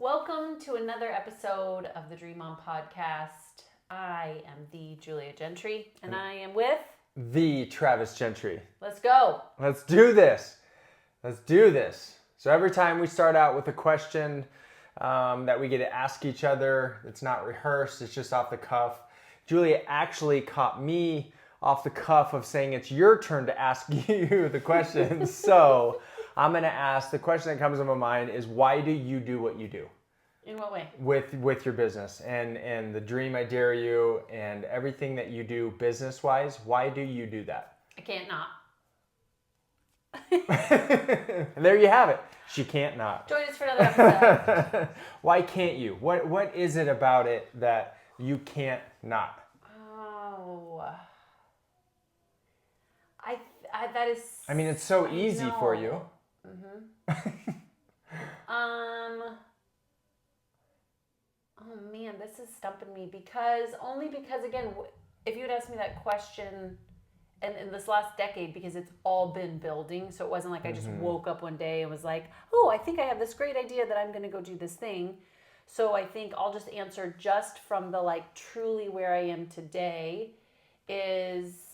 Welcome to another episode of the Dream On podcast. I am the Julia Gentry, and I am with the Travis Gentry. Let's go. Let's do this. Let's do this. So every time we start out with a question that we get to ask each other, it's not rehearsed, it's just off the cuff. Julia actually caught me off the cuff of saying it's your turn to ask you the questions. So I'm going to ask, the question that comes to my mind is, why do you do what you do? In what way? With your business and the Dream I Dare You and everything that you do business-wise, why do you do that? I can't not. And there you have it. She can't not. Join us for another episode. Why can't you? What is it about it that you can't not? Oh. That is... I mean, it's so easy for you. Mm-hmm. Oh man, this is stumping me because again, if you had asked me that question and in this last decade, because it's all been building, so it wasn't like I just woke up one day and was like, oh, I think I have this great idea that I'm going to go do this thing. So I think I'll just answer just from the truly where I am today is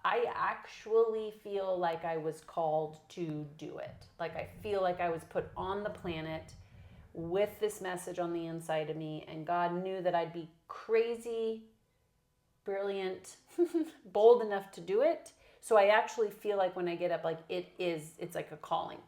I actually feel like I was called to do it. I feel like I was put on the planet with this message on the inside of me, and God knew that I'd be crazy, brilliant, bold enough to do it. So I actually feel like when I get up, it's like a calling.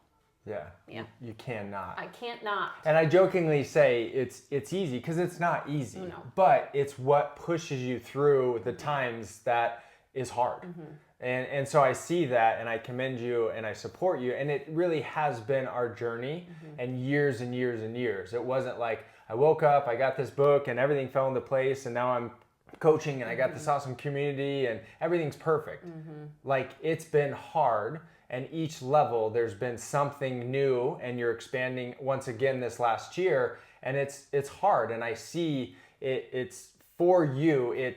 Yeah. You cannot. I can't not. And I jokingly say it's easy because it's not easy. No. But it's what pushes you through the times that is hard. Mm-hmm. And so I see that, and I commend you, and I support you, and it really has been our journey, and years and years and years. It wasn't like I woke up, I got this book, and everything fell into place, and now I'm coaching, and I got this awesome community, and everything's perfect. It's been hard, and each level there's been something new, and you're expanding once again this last year, and it's hard, and I see it's for you.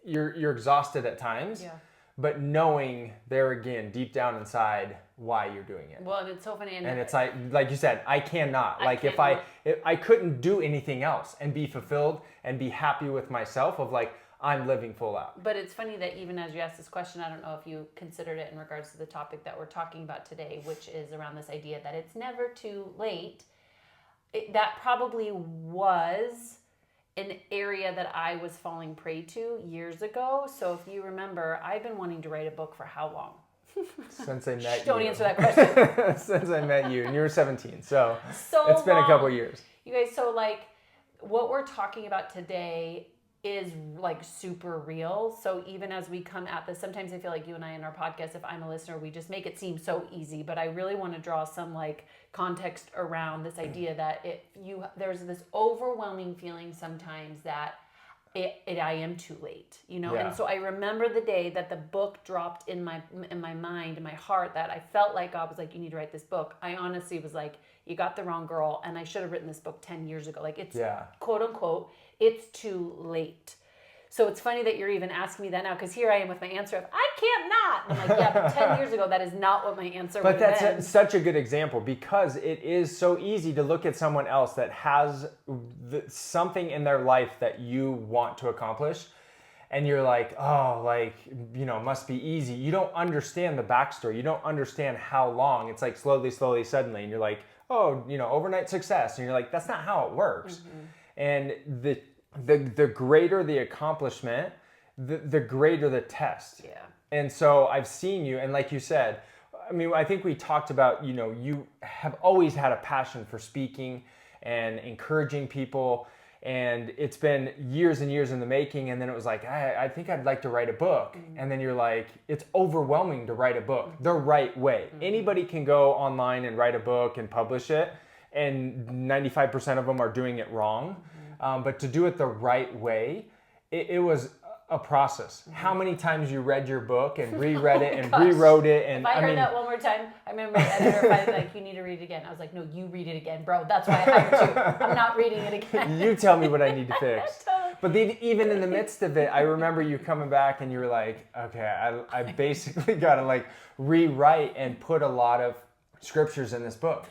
You're exhausted at times. Yeah. But knowing there again, deep down inside, why you're doing it. Well, and it's so funny. And it's like you said, I cannot. If I couldn't do anything else and be fulfilled and be happy with myself of I'm living full out. But it's funny that even as you asked this question, I don't know if you considered it in regards to the topic that we're talking about today, which is around this idea that it's never too late. That probably was an area that I was falling prey to years ago. So if you remember, I've been wanting to write a book for how long? Since I met you. Don't answer that question. Since I met you, and you were 17. So it's been a couple years. You guys, so what we're talking about today is super real. So even as we come at this, sometimes I feel like you and I in our podcast, if I'm a listener, we just make it seem so easy, but I really want to draw some context around this idea that there's this overwhelming feeling sometimes that I am too late, Yeah. And so I remember the day that the book dropped in my mind, in my heart, that I felt like God was like, you need to write this book. I honestly was like, you got the wrong girl, and I should have written this book 10 years ago. It's quote unquote, it's too late. So it's funny that you're even asking me that now, because here I am with my answer of, I can't not. And I'm like, yeah, but 10 years ago, that is not what my answer would have been. But that's such a good example, because it is so easy to look at someone else that has something in their life that you want to accomplish. And you're like, oh, must be easy. You don't understand the backstory. You don't understand how long. It's slowly, suddenly. And you're like, oh, overnight success. And you're like, that's not how it works. And the greater the accomplishment, the greater the test. Yeah. And so I've seen you, and like you said, I mean, I think we talked about, you have always had a passion for speaking and encouraging people, and it's been years and years in the making, and then it was like, I think I'd like to write a book. And then you're like, it's overwhelming to write a book the right way. Anybody can go online and write a book and publish it, and 95% of them are doing it wrong. But to do it the right way, it was a process. How many times you read your book and reread it and rewrote it? And if I heard that one more time, I remember the editor was you need to read it again. I was like, no, you read it again, bro. That's why I hired you. I'm not reading it again. You tell me what I need to fix. Totally. But even in the midst of it, I remember you coming back and you were like, okay, I basically got to rewrite and put a lot of scriptures in this book.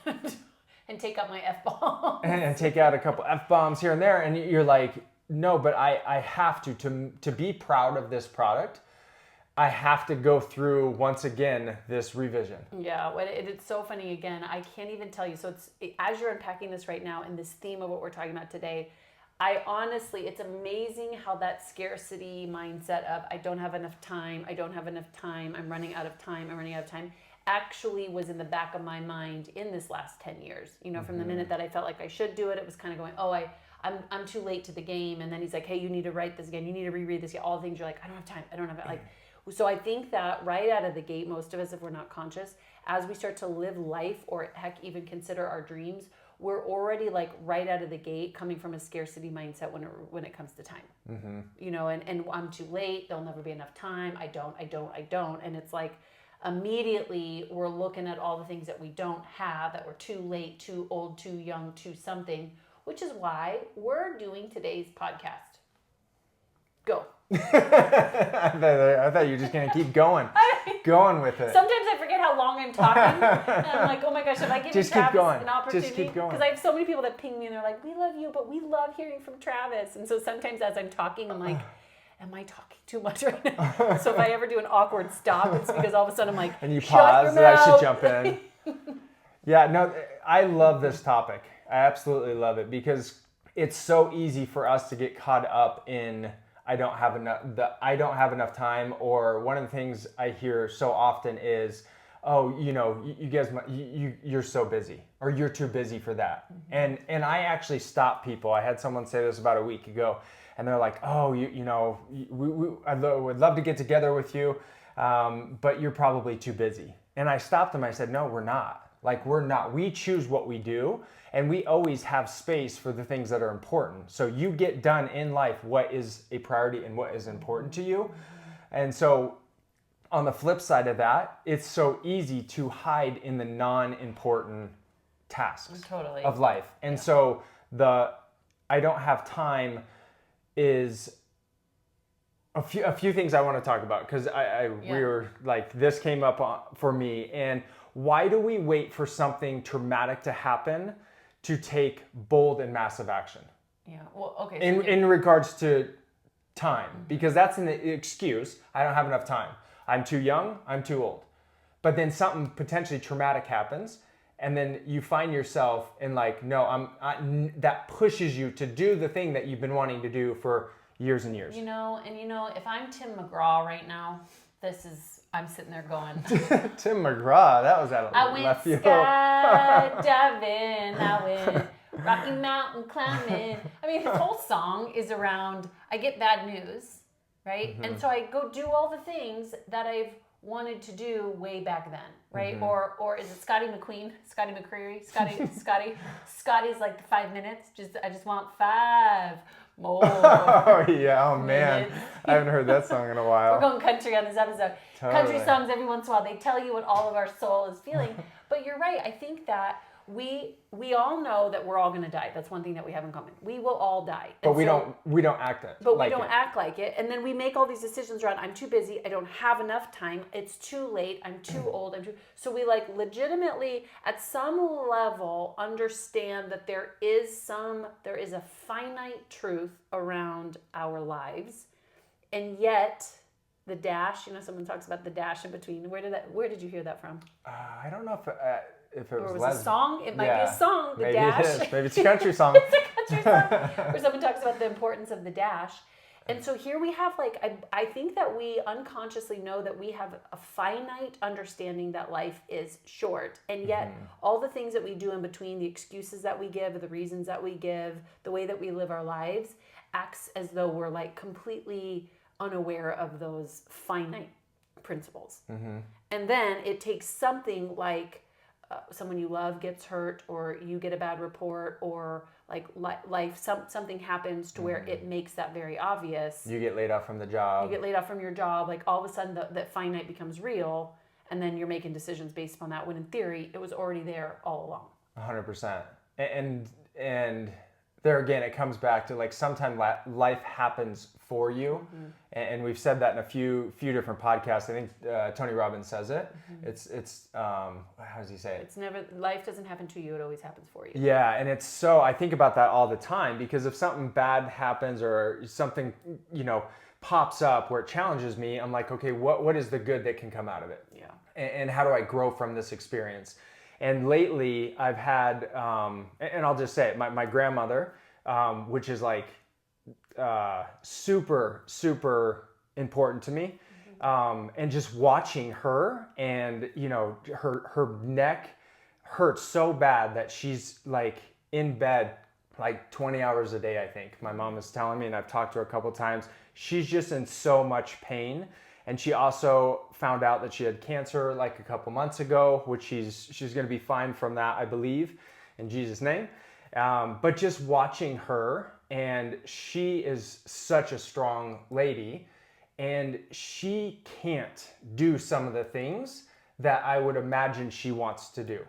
and take out my F-bomb. And take out a couple F-bombs here and there. And you're like, no, but I have to be proud of this product. I have to go through, once again, this revision. Yeah, it's so funny. Again, I can't even tell you. So as you're unpacking this right now in this theme of what we're talking about today, I honestly, it's amazing how that scarcity mindset of I don't have enough time, I'm running out of time, actually was in the back of my mind in this last 10 years. You know, from the minute that I felt like I should do it, it was kind of going, oh, I'm too late to the game. And then he's like, hey, you need to write this again. You need to reread this again. All the things you're like, I don't have it. Like, so I think that right out of the gate, most of us, if we're not conscious, as we start to live life or heck, even consider our dreams, we're already like right out of the gate coming from a scarcity mindset when it comes to time. You know, and I'm too late. There'll never be enough time. I don't. And it's like immediately we're looking at all the things that we don't have, that we're too late, too old, too young, too something, which is why we're doing today's podcast. Go. I thought you were just going to keep going with it. Sometimes I forget how long I'm talking. And I'm like, oh my gosh, if I give Travis an opportunity. Just keep going. Because I have so many people that ping me and they're like, we love you, but we love hearing from Travis. And so sometimes as I'm talking, I'm like, am I talking too much right now? So if I ever do an awkward stop, it's because all of a sudden I'm like, and you shut pause, your and mouth. I should jump in. Yeah, no, I love this topic. I absolutely love it because it's so easy for us to get caught up in I don't have enough time, or one of the things I hear so often is, oh, you know, you guys, you're so busy, or you're too busy for that. And I actually stop people. I had someone say this about a week ago, and they're like, oh, I would love to get together with you, but you're probably too busy. And I stopped them. I said, no, we're not. Like, we're not. We choose what we do, and we always have space for the things that are important. So you get done in life what is a priority and what is important to you. And so on the flip side of that, it's so easy to hide in the non-important tasks of life. And so the I don't have time is a few things I want to talk about, because we were like, this came up for me. And why do we wait for something traumatic to happen to take bold and massive action? Yeah. Well, okay. So in regards to time, because that's an excuse. I don't have enough time. I'm too young. I'm too old. But then something potentially traumatic happens, and then you find yourself in like, no, that pushes you to do the thing that you've been wanting to do for years and years. You know, if I'm Tim McGraw right now, I'm sitting there going. Tim McGraw, that was out of left field. I went skydiving, I went Rocky Mountain climbing. I mean, his whole song is around, I get bad news, right? And so I go do all the things that I've wanted to do way back then, right? Or is it Scotty McQueen? Scotty McCreery? Scotty's like the 5 minutes. I just want 5 more. Oh yeah, oh man. Minutes. I haven't heard that song in a while. We're going country on this episode. Totally. Country songs, every once in a while, they tell you what all of our soul is feeling. But you're right. I think that we all know that we're all going to die. That's one thing that we have in common. We will all die. But we don't act it. But we don't act like it. And then we make all these decisions around, I'm too busy, I don't have enough time, it's too late, I'm too old, so we like legitimately at some level understand that there is a finite truth around our lives. And yet the dash, someone talks about the dash in between. Where did you hear that from? I don't know if it was a song. It might be a song, the maybe dash. It is. Maybe it's a country song. It's a country song where someone talks about the importance of the dash. And so here we have I think that we unconsciously know that we have a finite understanding that life is short. And yet all the things that we do in between, the excuses that we give, the reasons that we give, the way that we live our lives acts as though we're like completely unaware of those finite principles. And then it takes something like someone you love gets hurt, or you get a bad report, or like life, something happens to where it makes that very obvious. You get laid off from the job. You get laid off from your job. Like all of a sudden that finite becomes real, and then you're making decisions based upon that, when in theory it was already there all along. 100%. And there again, it comes back to like sometimes life happens for you, and we've said that in a few different podcasts. I think Tony Robbins says it. It's how does he say it? It's never, life doesn't happen to you, it always happens for you. Yeah, and it's so, I think about that all the time, because if something bad happens or something, pops up where it challenges me, I'm like, okay, what is the good that can come out of it? Yeah. And how do I grow from this experience? And lately I've had, and I'll just say it, my grandmother, which is like super, super important to me. And just watching her, and her neck hurts so bad that she's like in bed like 20 hours a day, I think. My mom is telling me, and I've talked to her a couple times. She's just in so much pain. And she also found out that she had cancer like a couple months ago, which she's going to be fine from that, I believe, in Jesus' name. But just watching her, and she is such a strong lady, and she can't do some of the things that I would imagine she wants to do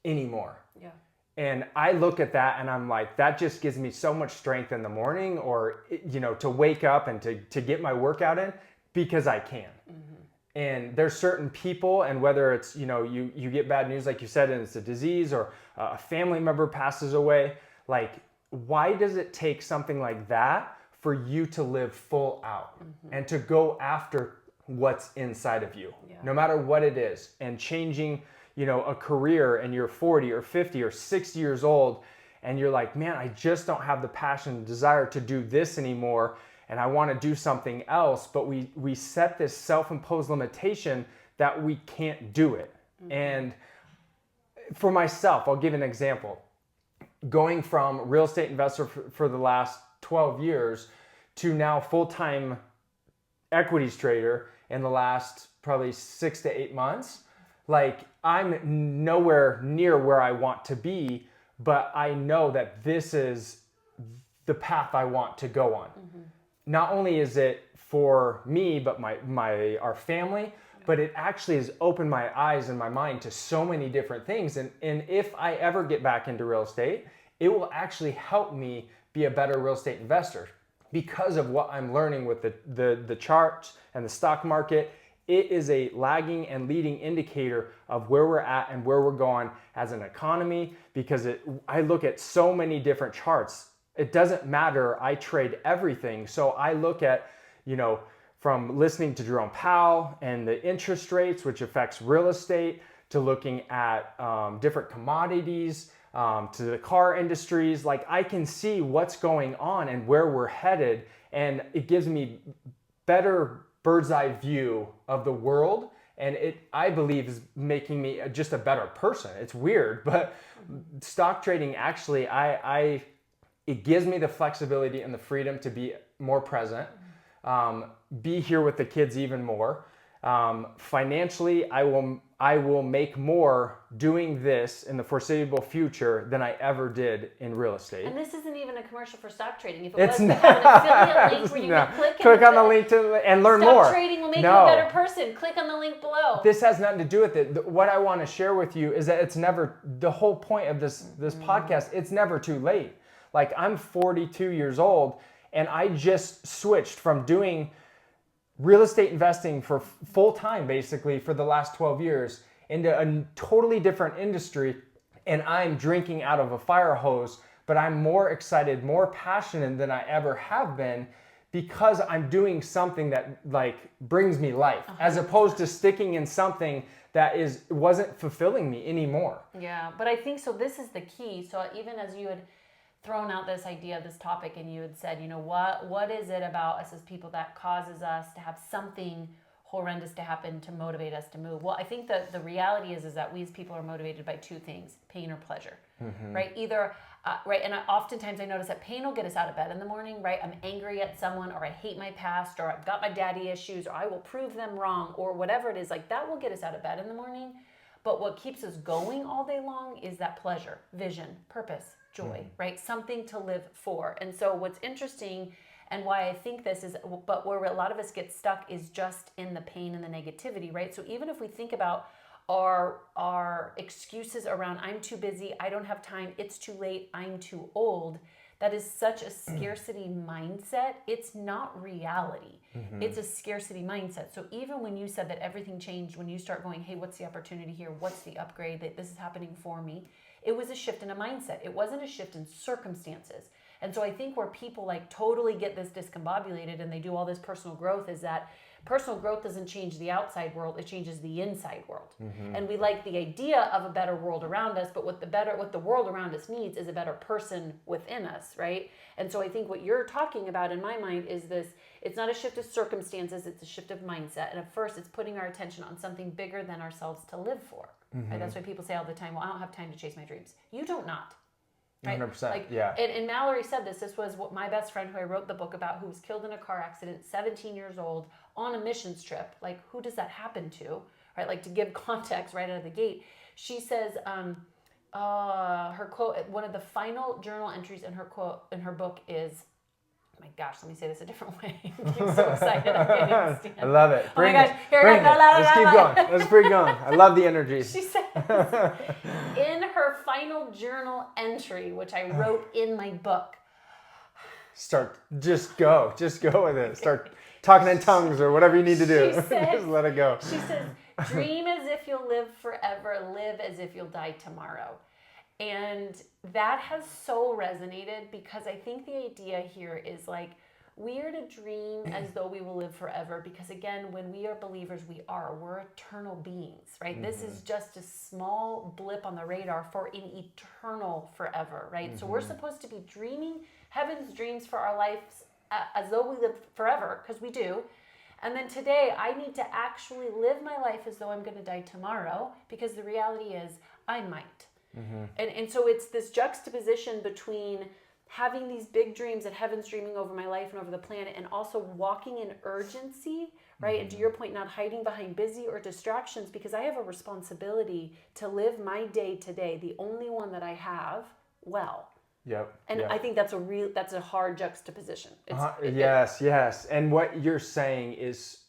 anymore. Yeah. And I look at that and I'm like, that just gives me so much strength in the morning, or, to wake up and to get my workout in, because I can. And there's certain people, and whether it's, you get bad news, like you said, and it's a disease, or a family member passes away, like, why does it take something like that for you to live full out and to go after what's inside of you, no matter what it is, and changing, a career, and you're 40 or 50 or 60 years old, and you're like, man, I just don't have the passion and desire to do this anymore, and I want to do something else, but we set this self-imposed limitation that we can't do it. And for myself, I'll give an example. Going from real estate investor for the last 12 years to now full-time equities trader in the last probably 6 to 8 months, like, I'm nowhere near where I want to be, but I know that this is the path I want to go on. Not only is it for me, but our family, but it actually has opened my eyes and my mind to so many different things. And if I ever get back into real estate, it will actually help me be a better real estate investor because of what I'm learning with the charts and the stock market. It is a lagging and leading indicator of where we're at and where we're going as an economy, because I look at so many different charts. It doesn't matter. I trade everything. So I look at, from listening to Jerome Powell and the interest rates, which affects real estate, to looking at different commodities, to the car industries. Like, I can see what's going on and where we're headed, and it gives me better bird's eye view of the world, and it, I believe, is making me just a better person. It's weird, but stock trading actually, it gives me the flexibility and the freedom to be more present, be here with the kids even more. Financially, I will make more doing this in the foreseeable future than I ever did in real estate. And this isn't even a commercial for stock trading. If it was, we have an affiliate link where you can click on the link and learn more. Stock trading will make you a better person. Click on the link below. This has nothing to do with it. What I want to share with you is that it's never, the whole point of this podcast, it's never too late. Like, I'm 42 years old, and I just switched from doing real estate investing for full time, basically, for the last 12 years into a totally different industry. And I'm drinking out of a fire hose, but I'm more excited, more passionate than I ever have been, because I'm doing something that like brings me life, as opposed to sticking in something that wasn't fulfilling me anymore. Yeah, but I think so. This is the key. So even as you had thrown out this idea, this topic, and you had said, what is it about us as people that causes us to have something horrendous to happen to motivate us to move? Well, I think that the reality is that we as people are motivated by two things: pain or pleasure, right? Either, right, and oftentimes I notice that pain will get us out of bed in the morning, right? I'm angry at someone, or I hate my past, or I've got my daddy issues, or I will prove them wrong, or whatever it is, like that will get us out of bed in the morning. But what keeps us going all day long is that pleasure, vision, purpose, joy, right? Something to live for. And so what's interesting, and why I think this is, but where a lot of us get stuck, is just in the pain and the negativity, right? So even if we think about our excuses around, I'm too busy, I don't have time, it's too late, I'm too old, that is such a scarcity mindset. It's not reality. It's a scarcity mindset. So even when you said that everything changed, when you start going, hey, what's the opportunity here? What's the upgrade? That this is happening for me. It was a shift in a mindset. It wasn't a shift in circumstances. And so I think where people like totally get this discombobulated and they do all this personal growth is that personal growth doesn't change the outside world, it changes the inside world. And we like the idea of a better world around us, but what the world around us needs is a better person within us, right? And so I think what you're talking about in my mind is this, it's not a shift of circumstances, it's a shift of mindset. And at first it's putting our attention on something bigger than ourselves to live for. Right? That's why people say all the time, well, I don't have time to chase my dreams. You don't not. Right? 100%. Like, yeah. And Mallory said this was what my best friend who I wrote the book about, who was killed in a car accident, 17 years old, on a missions trip. Like, who does that happen to? Right? Like, to give context right out of the gate, she says, her quote, one of the final journal entries in her book is, oh my gosh, let me say this a different way. I'm so excited. I can't even stand. I love it. Bring oh my it. gosh. Here Bring we go. it. Let's keep going. Let's bring going. I love the energy. She says, in her final journal entry, which I wrote in my book, Just go with it. Start talking in tongues or whatever you need to do. She said, just let it go. She says, dream as if you'll live forever, live as if you'll die tomorrow. And that has so resonated because I think the idea here is like, we are to dream as though we will live forever because again, when we are believers, we're eternal beings, right? This is just a small blip on the radar for an eternal forever, right? So we're supposed to be dreaming heaven's dreams for our lives as though we live forever, because we do. And then today, I need to actually live my life as though I'm going to die tomorrow, because the reality is I might. And so it's this juxtaposition between having these big dreams that heaven's dreaming over my life and over the planet, and also walking in urgency, right? And to your point, not hiding behind busy or distractions, because I have a responsibility to live my day today, the only one that I have, well. Yep. And I think that's a hard juxtaposition. Yes. And what you're saying is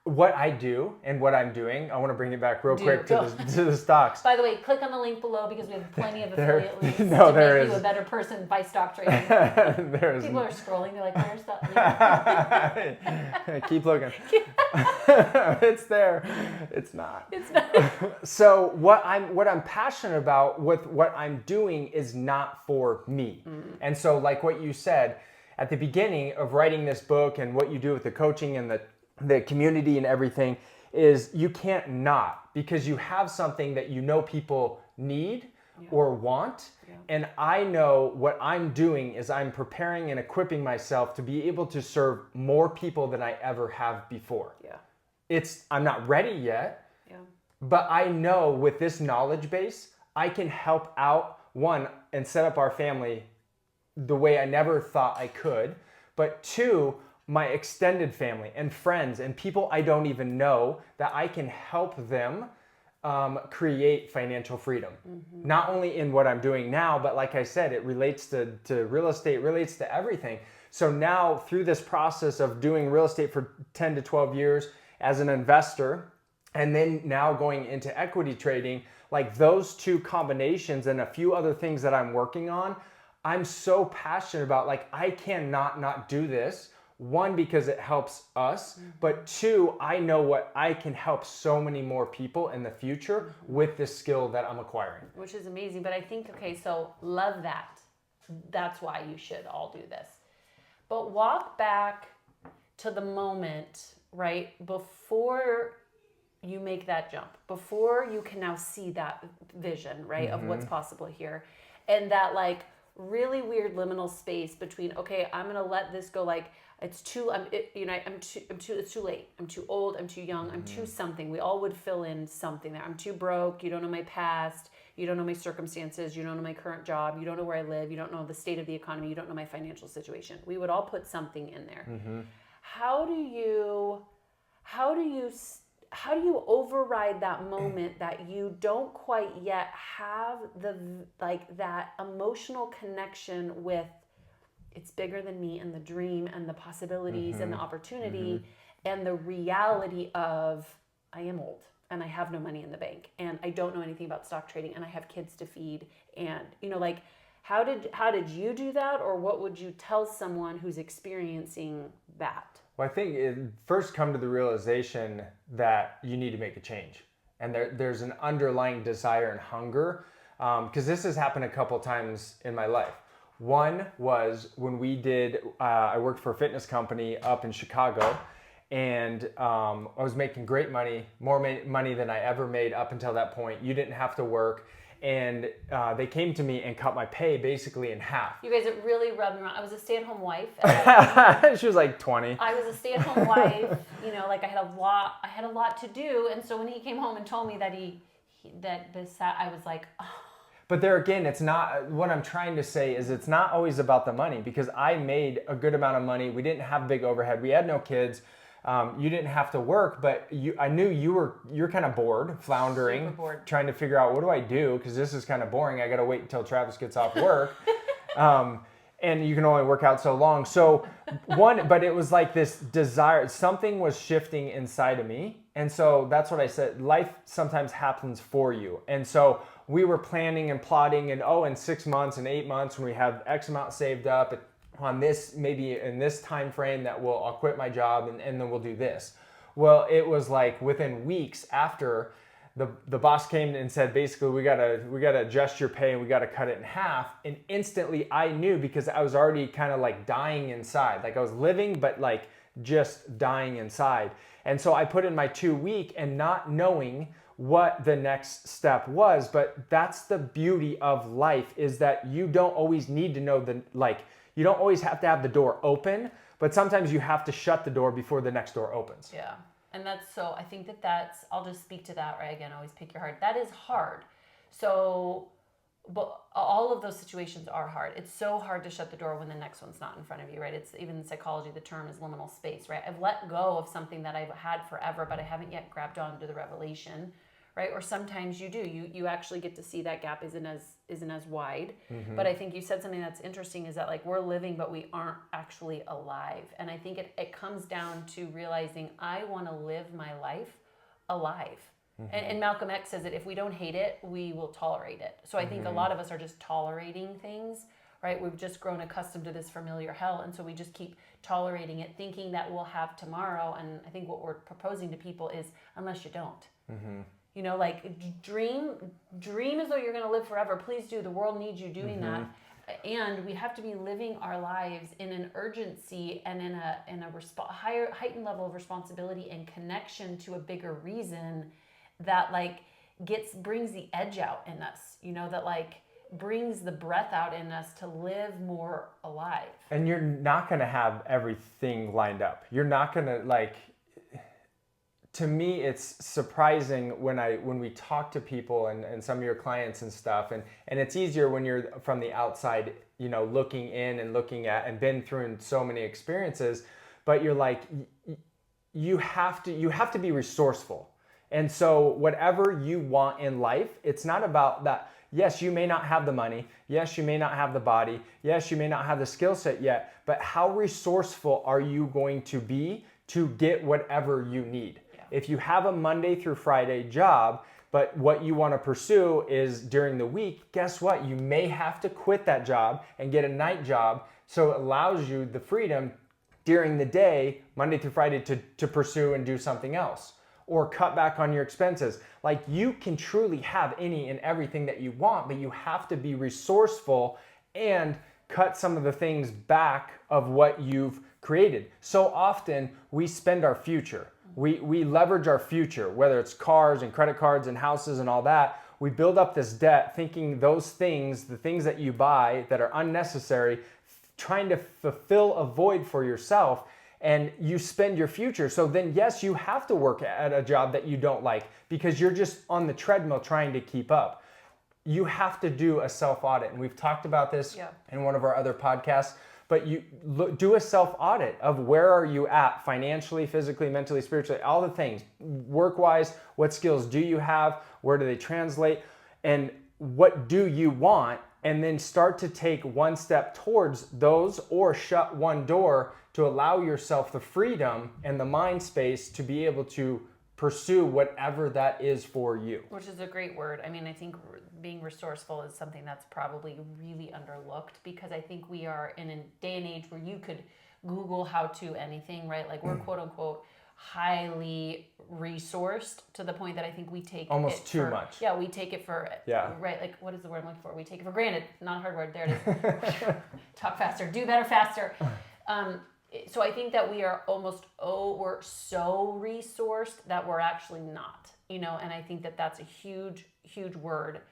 what I do and what I'm doing. I want to bring it back real quick to the stocks. By the way, click on the link below because we have plenty of affiliate links to there make you a better person by stock trading. People are scrolling. They're like, "Where's that link?" Keep looking. It's there. It's not. It's not. So what I'm passionate about with what I'm doing is not for me. And so like what you said at the beginning of writing this book and what you do with the coaching and the community and everything is you can't not, because you have something that you know people need or want. And I know what I'm doing is I'm preparing and equipping myself to be able to serve more people than I ever have before. I'm not ready yet, but I know with this knowledge base, I can help out one and set up our family the way I never thought I could, but two, my extended family and friends and people I don't even know, that I can help them create financial freedom. Not only in what I'm doing now, but like I said, it relates to real estate, relates to everything. So now through this process of doing real estate for 10 to 12 years as an investor, and then now going into equity trading, like those two combinations and a few other things that I'm working on, I'm so passionate about. Like, I cannot not do this. One, because it helps us, but two, I know what I can help so many more people in the future with this skill that I'm acquiring. Which is amazing. But I think, okay, so love that. That's why you should all do this. But walk back to the moment, right, before you make that jump, before you can now see that vision, right, of what's possible here. And that like really weird liminal space between, okay, I'm going to let this go, like, it's too late. I'm too old. I'm too young. I'm too something. We all would fill in something there. I'm too broke. You don't know my past. You don't know my circumstances. You don't know my current job. You don't know where I live. You don't know the state of the economy. You don't know my financial situation. We would all put something in there. How do you override that moment that you don't quite yet have that emotional connection with? It's bigger than me, and the dream and the possibilities and the opportunity and the reality of I am old and I have no money in the bank and I don't know anything about stock trading and I have kids to feed, and How did you do that, or what would you tell someone who's experiencing that? Well, I think it first come to the realization that you need to make a change, and there's an underlying desire and hunger, because this has happened a couple times in my life. One was when I worked for a fitness company up in Chicago, and I was making great money, more money than I ever made up until that point. You didn't have to work. And they came to me and cut my pay basically in half. You guys, it really rubbed me wrong. I was a stay-at-home wife. She was like 20. I was a stay-at-home wife. Like I had a lot to do. And so when he came home and told me that I was like, oh. But there again, it's not, what I'm trying to say is it's not always about the money, because I made a good amount of money. We didn't have big overhead. We had no kids. You didn't have to work, but I knew you're kind of bored, floundering, super bored, trying to figure out, what do I do? Because this is kind of boring. I got to wait until Travis gets off work. And you can only work out so long. So but it was like this desire, something was shifting inside of me. And so that's what I said. Life sometimes happens for you. And so we were planning and plotting, and in 6 months and 8 months, when we have X amount saved up, on this, maybe in this time frame, I'll quit my job and then we'll do this. Well, it was like within weeks after the boss came and said, basically, we gotta adjust your pay and we gotta cut it in half. And instantly I knew, because I was already kind of like dying inside. Like I was living, but like just dying inside. And so I put in my 2 week, and not knowing what the next step was. But that's the beauty of life, is that you don't always need to know you don't always have to have the door open, but sometimes you have to shut the door before the next door opens. Yeah. And I think I'll just speak to that, right? Again, always pick your heart. That is hard. So, but all of those situations are hard. It's so hard to shut the door when the next one's not in front of you, right? It's even in psychology, the term is liminal space, right? I've let go of something that I've had forever, but I haven't yet grabbed onto the revelation, right? Or sometimes you do. You actually get to see that gap isn't as wide. Mm-hmm. But I think you said something that's interesting, is that like we're living, but we aren't actually alive. And I think it comes down to realizing I want to live my life alive. Mm-hmm. And Malcolm X says that if we don't hate it, we will tolerate it. So I think a lot of us are just tolerating things, right? We've just grown accustomed to this familiar hell. And so we just keep tolerating it, thinking that we'll have tomorrow. And I think what we're proposing to people is, unless you don't. Mm-hmm. Dream as though you're going to live forever. Please do. The world needs you doing that. And we have to be living our lives in an urgency and in a higher, heightened level of responsibility and connection to a bigger reason that brings the edge out in us, that brings the breath out in us to live more alive. And you're not going to have everything lined up. You're not going to to me, it's surprising when we talk to people and some of your clients and stuff, and it's easier when you're from the outside, looking in and looking at and been through so many experiences, but you're like, you have to be resourceful. And so whatever you want in life, it's not about that. Yes, you may not have the money. Yes, you may not have the body. Yes, you may not have the skill set yet, but how resourceful are you going to be to get whatever you need? If you have a Monday through Friday job, but what you want to pursue is during the week, guess what? You may have to quit that job and get a night job, so it allows you the freedom during the day, Monday through Friday, to pursue and do something else, or cut back on your expenses. You can truly have any and everything that you want, but you have to be resourceful and cut some of the things back of what you've created. So often we spend our future. We leverage our future, whether it's cars and credit cards and houses and all that. We build up this debt thinking those things, the things that you buy that are unnecessary, trying to fulfill a void for yourself, and you spend your future. So then, yes, you have to work at a job that you don't like because you're just on the treadmill trying to keep up. You have to do a self-audit, and we've talked about this in one of our other podcasts. But you do a self-audit of where are you at financially, physically, mentally, spiritually, all the things. Work-wise, what skills do you have? Where do they translate? And what do you want? And then start to take one step towards those, or shut one door to allow yourself the freedom and the mind space to be able to pursue whatever that is for you. Which is a great word. I mean, I think being resourceful is something that's probably really underlooked, because I think we are in a day and age where you could Google how to anything, right? Like we're quote unquote highly resourced to the point that I think we take almost it too for, much. Yeah, we take it for, right? Like, what is the word I'm looking for? We take it for granted. Not a hard word. There it is. Talk faster. Do better faster. So I think that we are we're so resourced that we're actually not, and I think that that's a huge, huge word.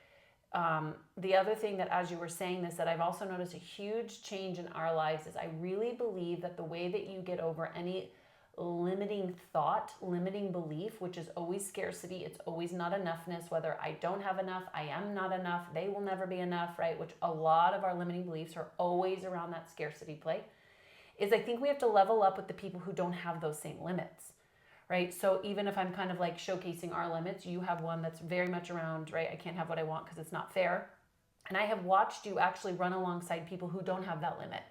The other thing that, as you were saying this, that I've also noticed a huge change in our lives is I really believe that the way that you get over any limiting thought, limiting belief, which is always scarcity, it's always not enoughness, whether I don't have enough, I am not enough, they will never be enough, right? Which a lot of our limiting beliefs are always around that scarcity play, is I think we have to level up with the people who don't have those same limits, right? So even if I'm kind of like showcasing our limits, you have one that's very much around, right? I can't have what I want because it's not fair. And I have watched you actually run alongside people who don't have that limit.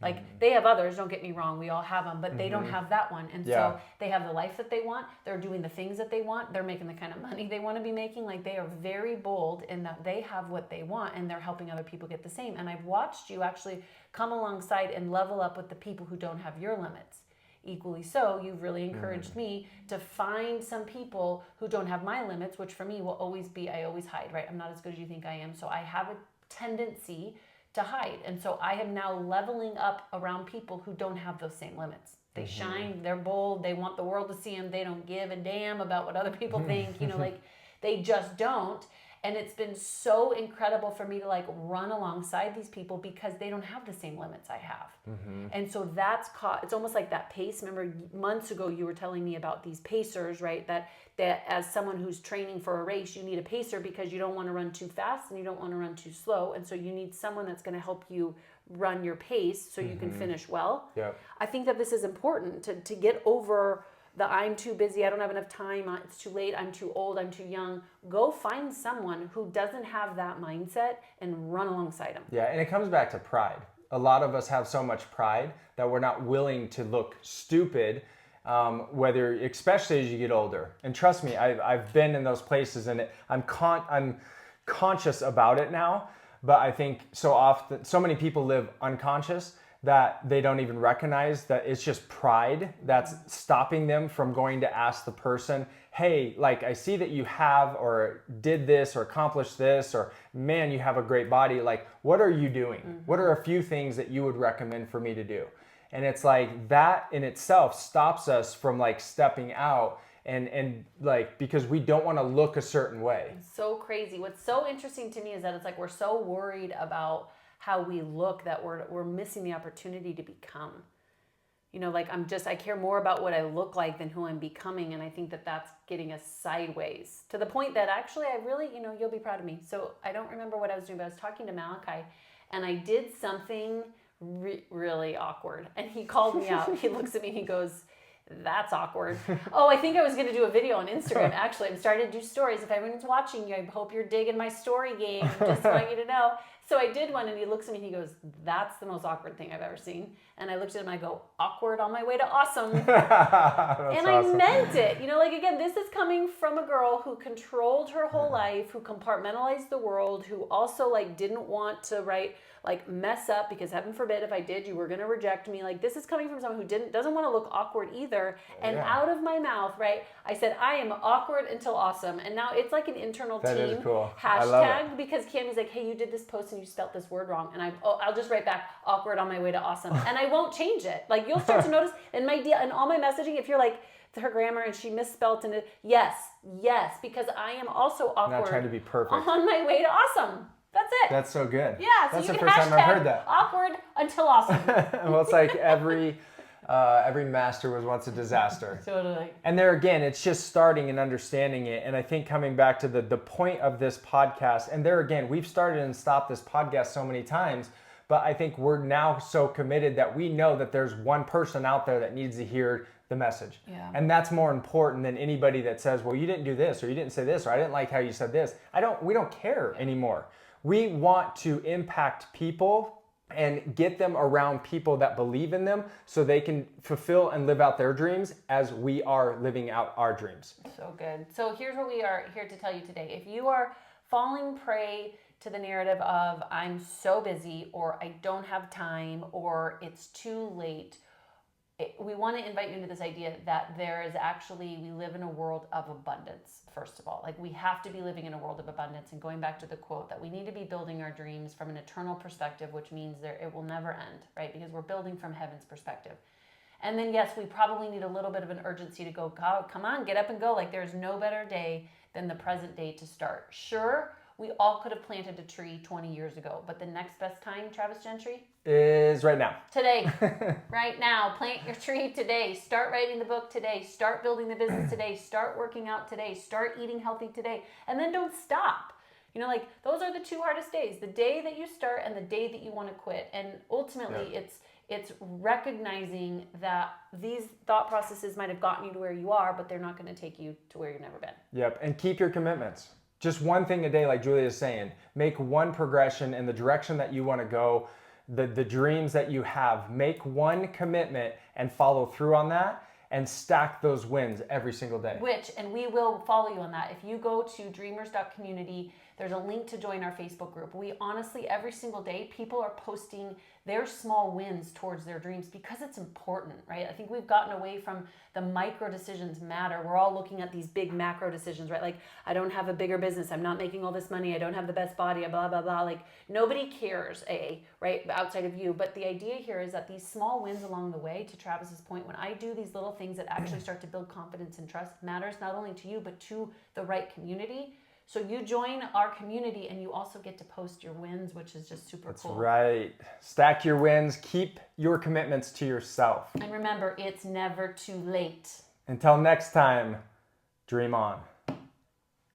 Like they have others, don't get me wrong, we all have them, but they don't have that one. And so they have the life that they want, they're doing the things that they want, they're making the kind of money they want to be making. Like they are very bold in that they have what they want and they're helping other people get the same. And I've watched you actually come alongside and level up with the people who don't have your limits. Equally so, you've really encouraged me to find some people who don't have my limits, which for me will always be, I always hide, right? I'm not as good as you think I am. So I have a tendency to hide. And so I am now leveling up around people who don't have those same limits. They shine, they're bold, they want the world to see them, they don't give a damn about what other people think, like they just don't. And it's been so incredible for me to like run alongside these people because they don't have the same limits I have. And so it's almost like that pace. Remember months ago you were telling me about these pacers, right? That as someone who's training for a race, you need a pacer because you don't want to run too fast and you don't want to run too slow. And so you need someone that's going to help you run your pace so you can finish well. Yep. I think that this is important to get over the I'm too busy, I don't have enough time, it's too late, I'm too old, I'm too young. Go find someone who doesn't have that mindset and run alongside them. Yeah, and it comes back to pride. A lot of us have so much pride that we're not willing to look stupid, especially as you get older. And trust me, I've been in those places, and I'm conscious about it now. But I think so many people live unconscious that they don't even recognize that it's just pride that's stopping them from going to ask the person, hey, like I see that you have or did this or accomplished this, or man, you have a great body. Like, what are you doing? What are a few things that you would recommend for me to do? And it's like that in itself stops us from like stepping out and like, because we don't want to look a certain way. It's so crazy. What's so interesting to me is that it's like we're so worried about how we look that we're missing the opportunity to become. Like I care more about what I look like than who I'm becoming, and I think that that's getting us sideways to the point that actually I really, you'll be proud of me. So I don't remember what I was doing, but I was talking to Malachi, and I did something really awkward, and he called me out. He looks at me and he goes, "That's awkward." Oh, I think I was going to do a video on Instagram. Actually, I'm starting to do stories. If everyone's watching you, I hope you're digging my story game. Just want you to know. So I did one, and he looks at me and he goes, "That's the most awkward thing I've ever seen." And I looked at him and I go, "Awkward on my way to awesome." And awesome. I meant it. Like again, this is coming from a girl who controlled her whole life, who compartmentalized the world, who also like didn't want to mess up, because heaven forbid if I did, you were going to reject me. Like this is coming from someone who doesn't want to look awkward either. And out of my mouth, right, I said, I am awkward until awesome. And now it's like an internal that team is cool. hashtag, because Cammy's like, hey, you did this post and you spelt this word wrong. And I'll just write back, awkward on my way to awesome. And I won't change it. Like you'll start to notice in all my messaging, if you're like, her grammar and she misspelled and yes, because I am also awkward. Not trying to be perfect. On my way to awesome. That's it. That's so good. Yeah, so that's you the can first time I've heard that. Awkward until awesome. Well, it's like every master was once a disaster. Totally. And there again, it's just starting and understanding it. And I think coming back to the point of this podcast, and there again, we've started and stopped this podcast so many times, but I think we're now so committed that we know that there's one person out there that needs to hear the message. Yeah. And that's more important than anybody that says, well, you didn't do this, or you didn't say this, or I didn't like how you said this. We don't care anymore. We want to impact people and get them around people that believe in them so they can fulfill and live out their dreams as we are living out our dreams. So good. So here's what we are here to tell you today. If you are falling prey to the narrative of I'm so busy, or I don't have time, or it's too late, we want to invite you into this idea that there is actually, we live in a world of abundance, first of all. Like, we have to be living in a world of abundance, and going back to the quote that we need to be building our dreams from an eternal perspective, which means it will never end, right? Because we're building from heaven's perspective. And then, yes, we probably need a little bit of an urgency to go, come on, get up and go. Like, there's no better day than the present day to start. Sure, we all could have planted a tree 20 years ago, but the next best time, Travis Gentry? Is right now. Today. Right now. Plant your tree today. Start writing the book today. Start building the business today. Start working out today. Start eating healthy today. And then don't stop. You know, like, those are the two hardest days. The day that you start and the day that you want to quit. And ultimately, it's recognizing that these thought processes might have gotten you to where you are, but they're not going to take you to where you've never been. Yep. And keep your commitments. Just one thing a day, like Julia is saying. Make one progression in the direction that you want to go, the dreams that you have. Make one commitment and follow through on that, and stack those wins every single day. And we will follow you on that. If you go to dreamers.community, there's a link to join our Facebook group. We honestly, every single day, people are posting their small wins towards their dreams because it's important, right? I think we've gotten away from the micro decisions matter. We're all looking at these big macro decisions, right? Like, I don't have a bigger business. I'm not making all this money. I don't have the best body, blah, blah, blah. Like, nobody cares, right? Outside of you. But the idea here is that these small wins along the way, to Travis's point, when I do these little things that actually start to build confidence and trust, matters not only to you, but to the right community. So you join our community and you also get to post your wins, which is just super cool. That's right. Stack your wins. Keep your commitments to yourself. And remember, it's never too late. Until next time, dream on.